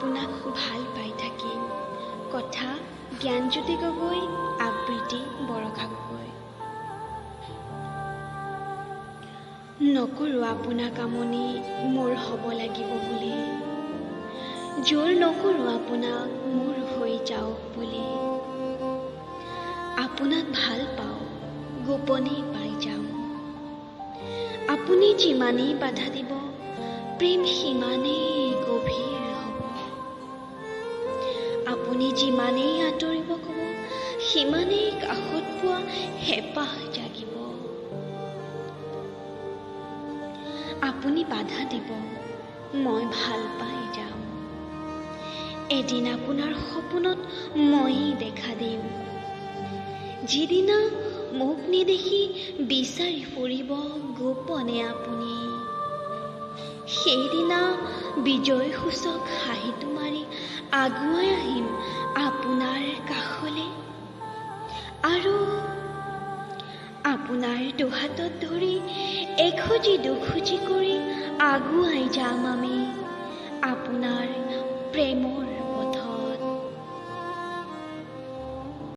আপোনাক ভাল পাই থাকিম। কথা জ্ঞানজ্যোতি গগৈ, আবৃত্তি বৰষা গগৈ। নকৰোঁ আপোনাক আমনি মোৰ হ'ব লাগিব বুলি, জোৰ নকৰোঁ আপোনাক মোৰ হৈ যাওক বুলি। আপোনাক ভাল পাওঁ গোপনে পাই যাম, আপুনি যিমানেই বাধা দিব প্ৰেম সিমানেই গভীৰ হ'ব। আপুনি যিমানেই আঁতৰিব ক'ব সিমানেই কাষত পোৱা হেঁপাহ জাগিব। আপুনি বাধা দিব মই ভাল পাই যাম, এদিন আপোনাৰ সপোনত ময়েই দেখা দিম। যিদিনা মোক নেদেখি বিচাৰি ফুৰিব গোপনে আপুনি, সেইদিনা বিজয়সূচক হাঁহিটো মাৰি আগুৱাই আহিম আপোনাৰ কাষলৈ, আৰু আপোনাৰ দুহাতত ধৰি এখুজি দুখুজি কৰি আগুৱাই যাম আমি।